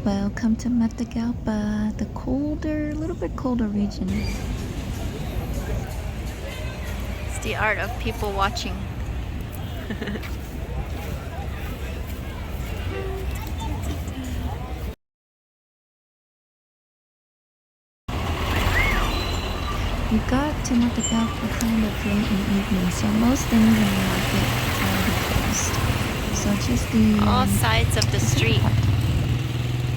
Welcome to Matagalpa, the colder, a little bit colder region. It's the art of people watching. We got to Matagalpa kind of late in the evening, so most things in the market are already closed. So just the all sides of the street,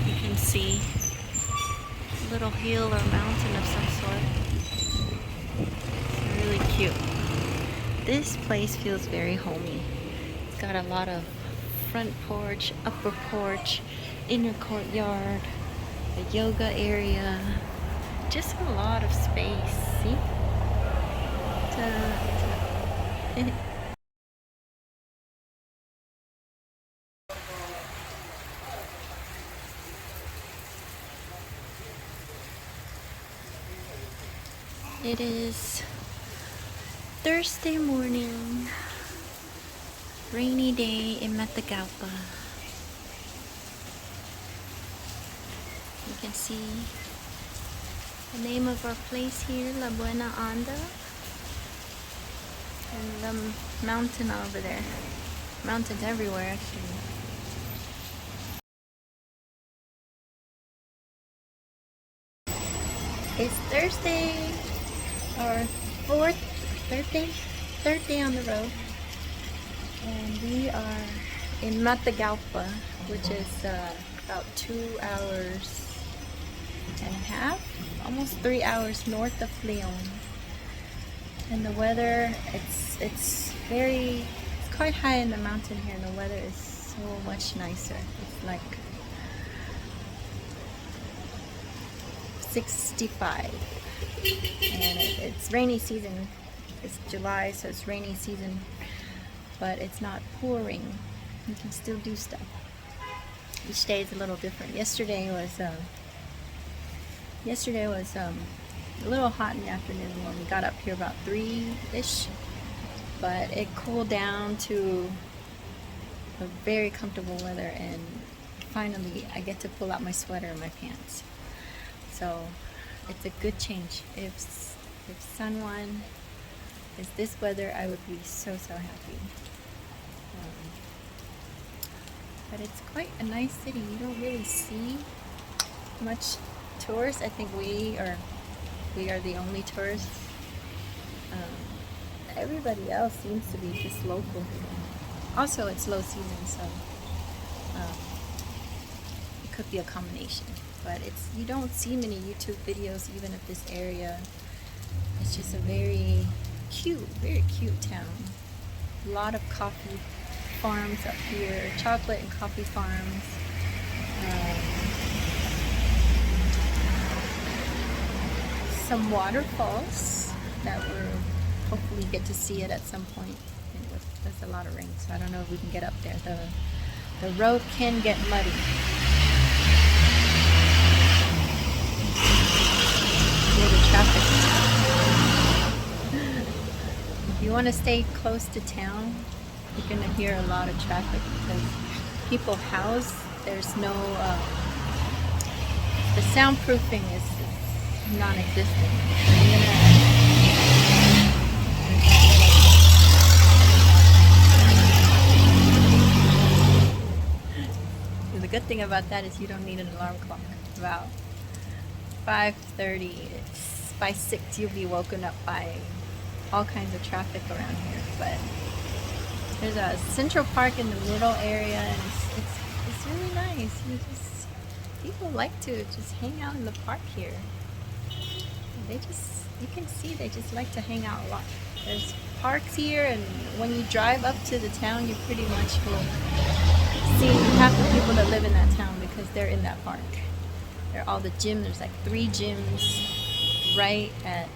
you can see a little hill or mountain of some sort. It's really cute. This place feels very homey. It's got a lot of front porch, upper porch, inner courtyard, a yoga area. Just a lot of space. See? It is Thursday morning, rainy day in Matagalpa. You can see the name of our place here, La Buena Onda, and the mountain over there. Mountains everywhere, actually. It's Thursday, our third day on the road, and we are in Matagalpa, which is about 2 hours and a half, almost 3 hours north of Leon. And the weather, it's quite high in the mountain here, and the weather is so much nicer. It's like 65, and it's rainy season. It's July, so it's rainy season, but it's not pouring. You can still do stuff. Each day is a little different. Yesterday was a little hot in the afternoon when we got up here, about 3-ish, but it cooled down to a very comfortable weather, and finally I get to pull out my sweater and my pants. So it's a good change. If San Juan is this weather, I would be so happy. But it's quite a nice city. You don't really see much tourists. I think we are the only tourists. Everybody else seems to be just local. Also, it's low season, so it could be a combination. But you don't see many YouTube videos even of this area. It's just a very cute town. A lot of coffee farms up here, chocolate and coffee farms. Some waterfalls that we'll hopefully get to see it at some point. There's a lot of rain, so I don't know if we can get up there. The road can get muddy. Hear the traffic. If you want to stay close to town, you're gonna hear a lot of traffic because people house. There's no the soundproofing is non-existent. So the good thing about that is you don't need an alarm clock. About 5:30, by 6 you'll be woken up by all kinds of traffic around here. But there's a Central Park in the middle area, and it's really nice. People like to just hang out in the park here. You can see they just like to hang out a lot. There's parks here, and when you drive up to the town, you pretty much will see half the people that live in that town because they're in that park. There are all the gyms. There's like 3 gyms right at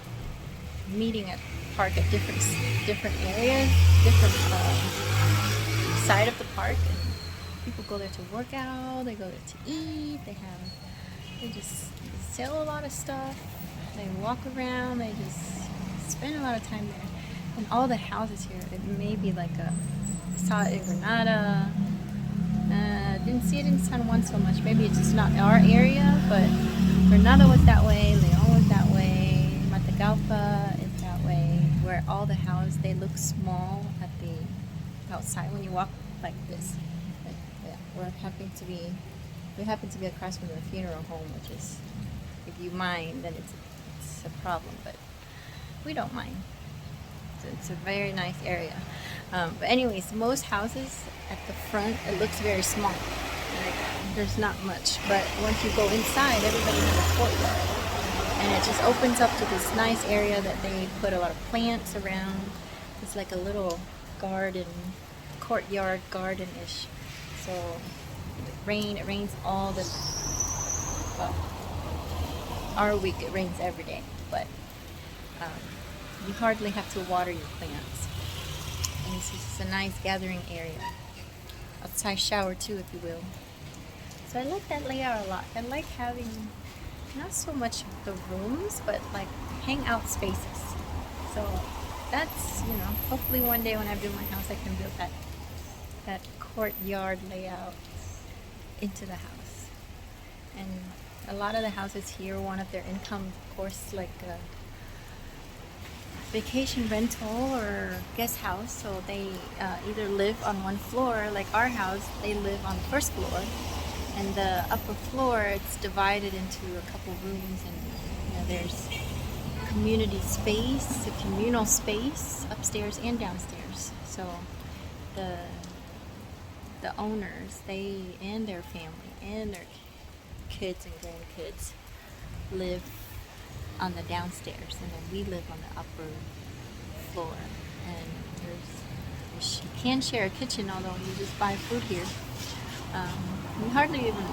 meeting at the park at different areas, different side of the park, and people go there to work out. They go there to eat. They just sell a lot of stuff. They walk around. They just spend a lot of time there. And all the houses here, it may be like I saw it in Granada, didn't see it in San Juan so much. Maybe it's just not our area, but Granada was that way, Leon was that way, Matagalpa is that way, where all the houses, they look small at the outside when you walk like this. Like, yeah, we happen to be across from the funeral home, which is, if you mind, then it's a problem, but we don't mind. It's a very nice area. But anyways, most houses at the front, it looks very small. Like, there's not much. But once you go inside, everybody has a courtyard. And it just opens up to this nice area that they put a lot of plants around. It's like a little garden, courtyard garden-ish. So it rains all the time. Well, our week it rains every day, but you hardly have to water your plants. And it's just a nice gathering area. Outside shower too, if you will. So I like that layout a lot. I like having not so much the rooms, but like hangout spaces. So that's, hopefully one day when I build my house, I can build that courtyard layout into the house. And a lot of the houses here, one of their income, of course, like vacation rental or guest house, so they either live on one floor, like our house, they live on the first floor, and the upper floor, it's divided into a couple rooms, and there's community space, a communal space upstairs and downstairs. So the owners, they and their family and their kids and grandkids live on the downstairs, and then we live on the upper floor. And you can share a kitchen, although you just buy food here. You hardly even,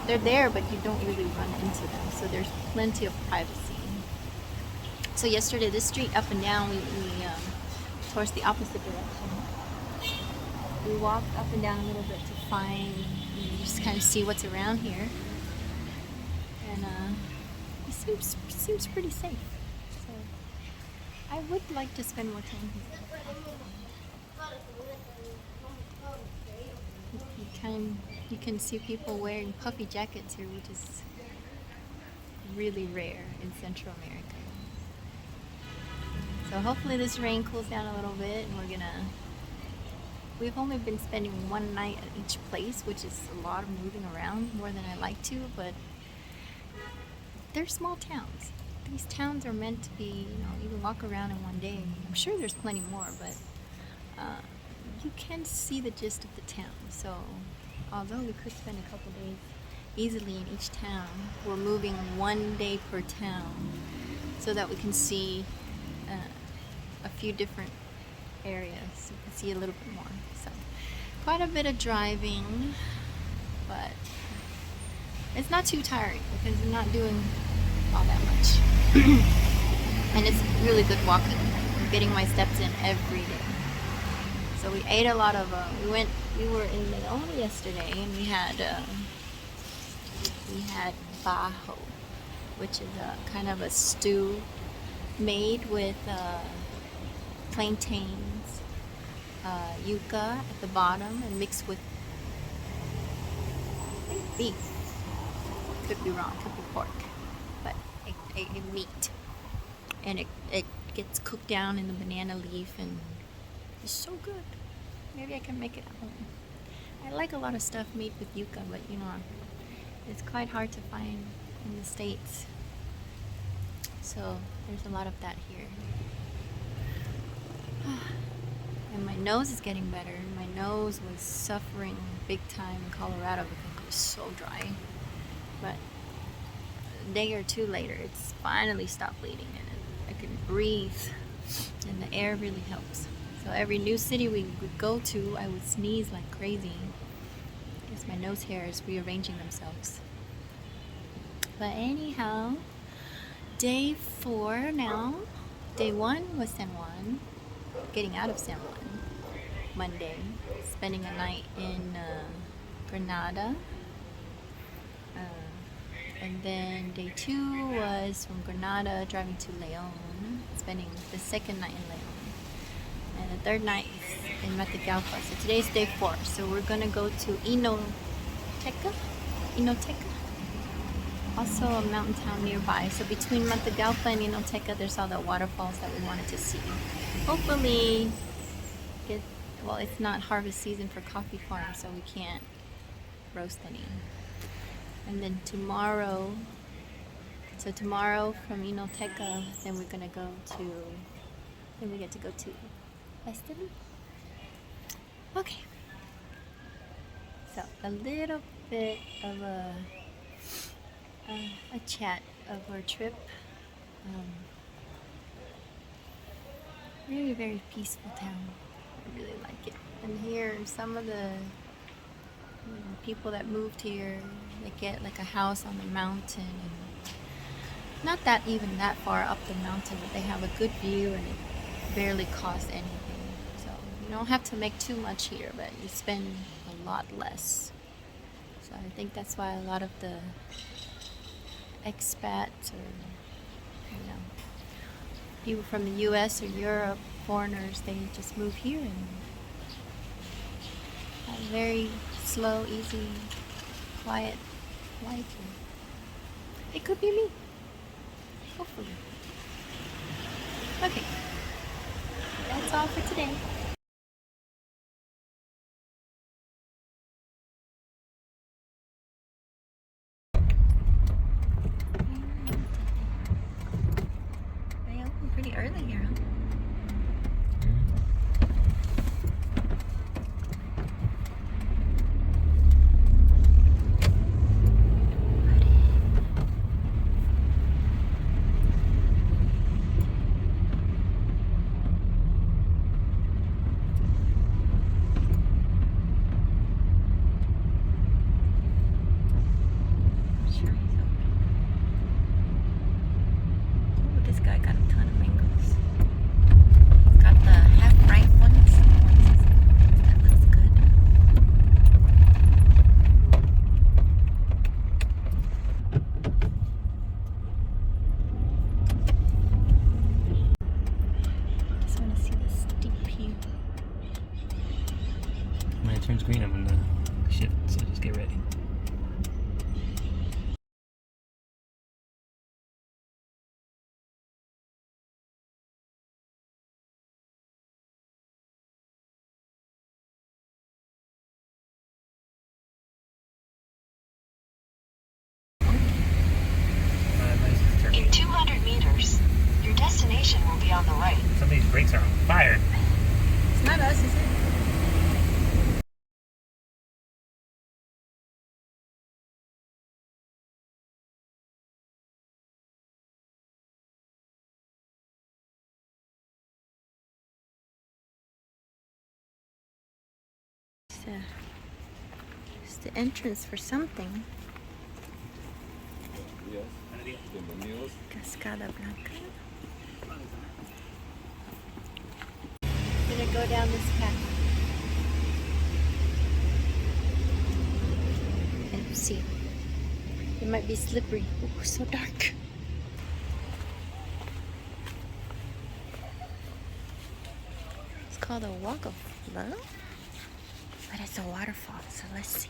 they're there, but you don't really run into them, so there's plenty of privacy. So yesterday, this street up and down, we towards the opposite direction. We walked up and down a little bit to find, just kind of see what's around here. And it seems pretty safe. So I would like to spend more time here. You can see people wearing puffy jackets here, which is really rare in Central America. So hopefully this rain cools down a little bit, and we've only been spending one night at each place, which is a lot of moving around, more than I like to, but they're small towns. These towns are meant to be, you can walk around in one day. I'm sure there's plenty more, but you can see the gist of the town. So although we could spend a couple days easily in each town, we're moving one day per town so that we can see a few different areas, so we can see a little bit more. So quite a bit of driving, but it's not too tiring because I'm not doing all that much. And it's really good walking. I'm getting my steps in every day. So we ate a lot of, we were in Leon yesterday, and we had bajo, which is a kind of a stew made with plantains, yuca at the bottom, and mixed with, I think, beef. Could be wrong, could be pork, but a meat. And it gets cooked down in the banana leaf, and it's so good. Maybe I can make it at home. I like a lot of stuff made with yuca, but it's quite hard to find in the States. So there's a lot of that here. And my nose is getting better. My nose was suffering big time in Colorado because it was so dry. But a day or two later, it's finally stopped bleeding, and I can breathe, and the air really helps. So every new city we would go to, I would sneeze like crazy because my nose hair is rearranging themselves. But anyhow, day 4 now. Day 1 was San Juan, getting out of San Juan Monday, spending a night in Granada. And then day 2 was from Granada driving to Leon, spending the second night in Leon. And the third night is in Matagalpa. So today's day 4. So we're gonna go to Ino Inoteca. Also a mountain town nearby. So between Matagalpa and Inoteca, there's all the waterfalls that we wanted to see. Hopefully, well, it's not harvest season for coffee farms, so we can't roast any. And then tomorrow from Inoteca, then we're gonna go to, then we get to go to Esteli. Okay. So a little bit of a chat of our trip. Very, very peaceful town. I really like it. And here, some of the people that moved here, they get like a house on the mountain, and not that even that far up the mountain, but they have a good view and it barely costs anything. So you don't have to make too much here, but you spend a lot less. So I think that's why a lot of the expats or people from the US or Europe, foreigners, they just move here and have a very slow, easy, quiet life. It could be me. Hopefully. Okay. That's all for today. They open pretty early here, huh? This guy got a ton of mangoes. He's got the half-ripe ones. That looks good. Just want to see the steep hill. When it turns green, I'm gonna shift, so just get ready. In 200 meters, your destination will be on the right. Some of these brakes are on fire. It's not us, is it? It's the entrance for something. Cascada Blanca. I'm gonna go down this path and see. It might be slippery. Ooh, so dark. It's called a walk of love, but it's a waterfall, so let's see.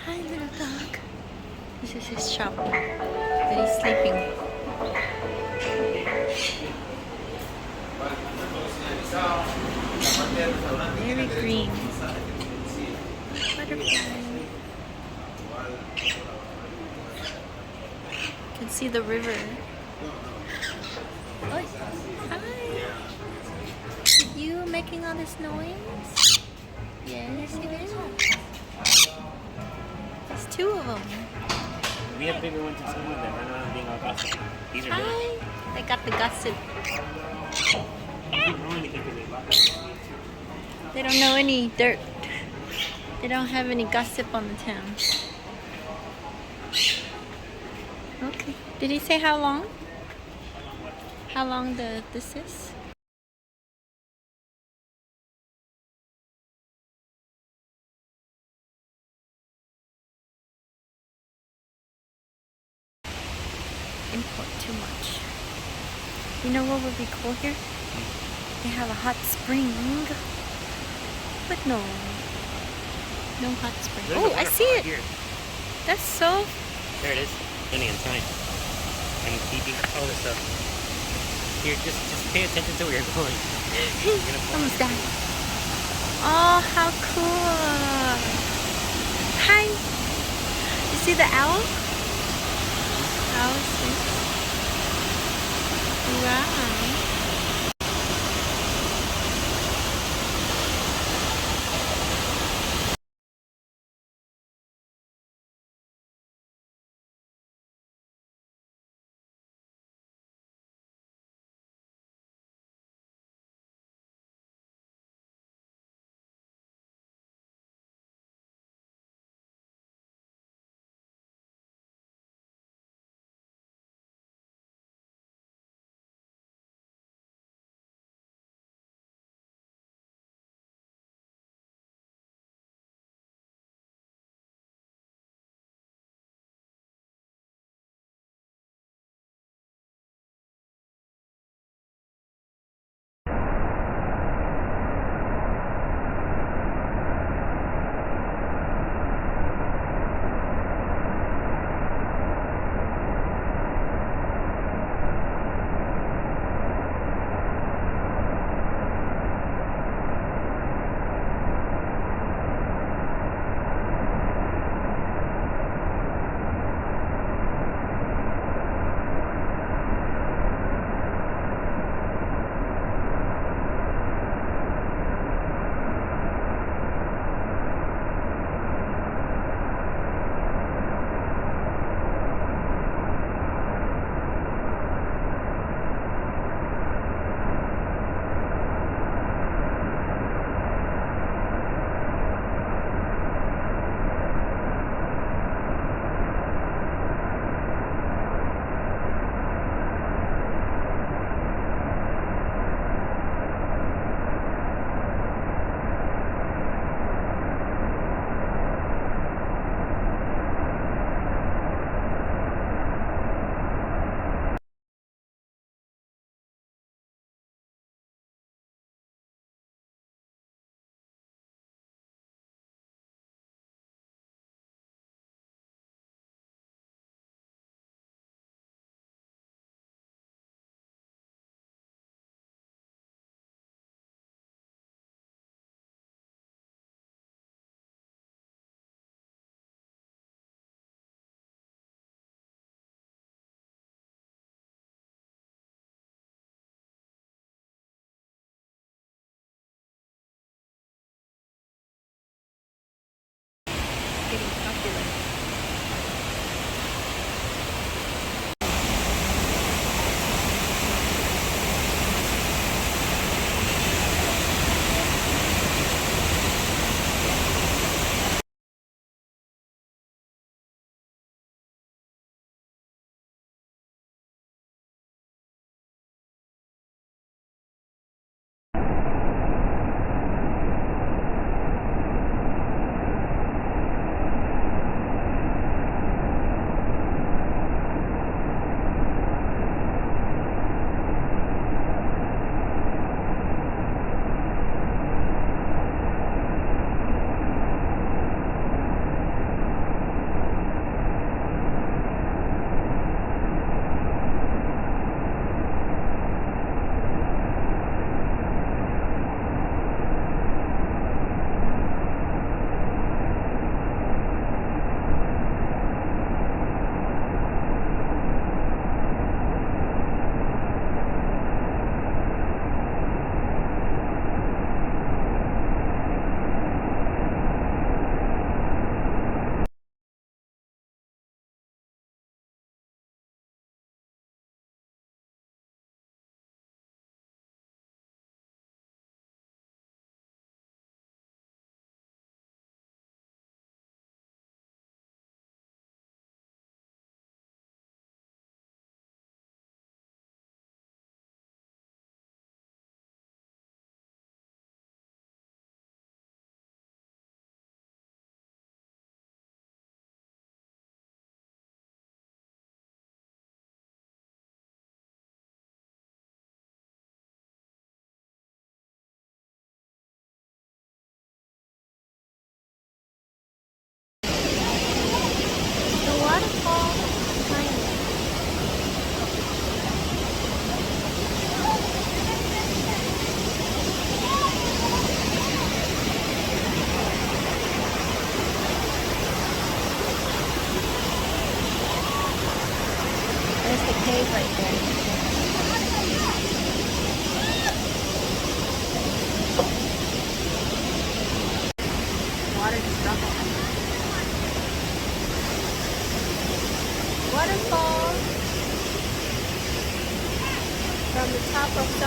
Hi, little dog. This is his shop, but he's sleeping. Very green. Butterfly. You can see the river. Oh, hi. Is it you making all this noise? Yes, it is. There's two of them. We have bigger ones than some of them. They're not being all gossip. These are Hi. They got the gossip. They don't know any dirt. They don't have any gossip on the town. Okay. Did he say how long? How long this is? Import too much. You know what would be cool here? They have a hot spring, but no hot spring. There's a Oh, I see waterfall it. here. That's so. There it is. Standing on sign. I'm keeping all this stuff. Here, just pay attention to where you're going. You're gonna fall. Almost died. Oh, how cool! Hi. You see the owl? Owl is. Wow.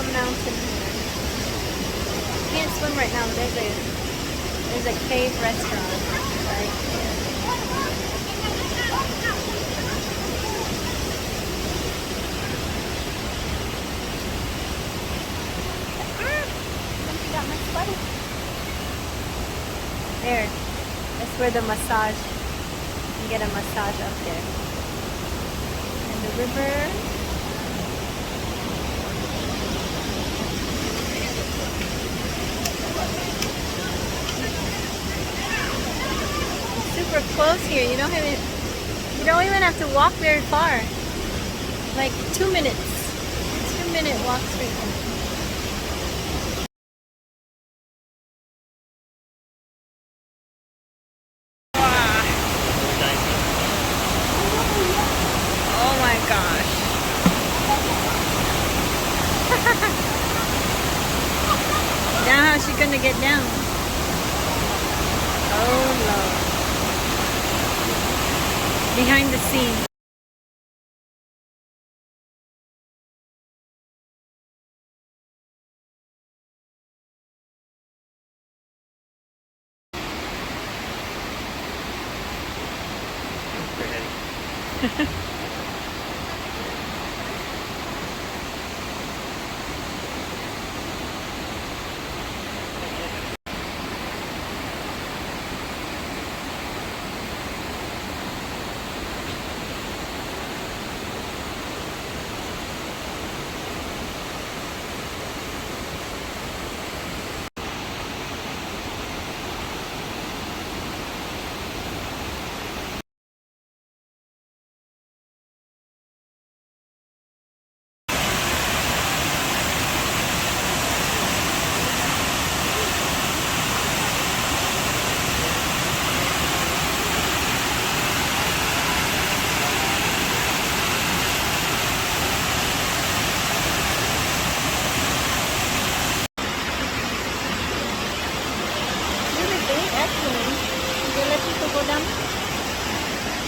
some mountain here. Can't swim right now. There's a cave restaurant right there. Somebody got my sweater. There. That's where the massage. You can get a massage up there. And the river. Super close here. You don't even have to walk very far. Like 2 minutes. 2-minute walk straight there. Oh my gosh. Now how's she gonna get down? Oh Lord. Behind the scenes.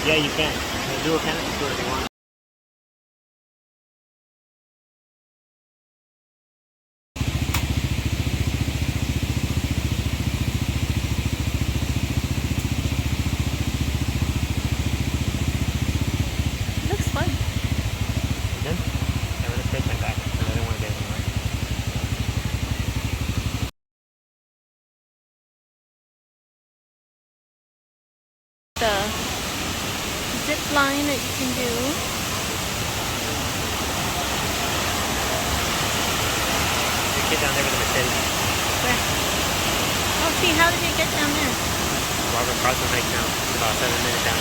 Yeah, you can. We'll do a penalty tour if you want. Looks fun. Then, I would have take my back because I didn't want to get anywhere. The zip line that you can do. The kid down there with the Mercedes. Where? Oh, see, how did you get down there? Robert Carson Hike now. It's about 7 minutes down.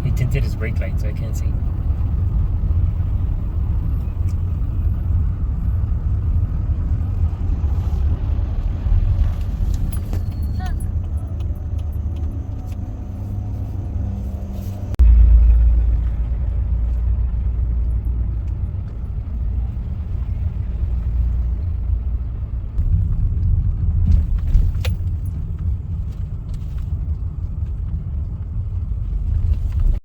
He tinted his brake light so I can't see.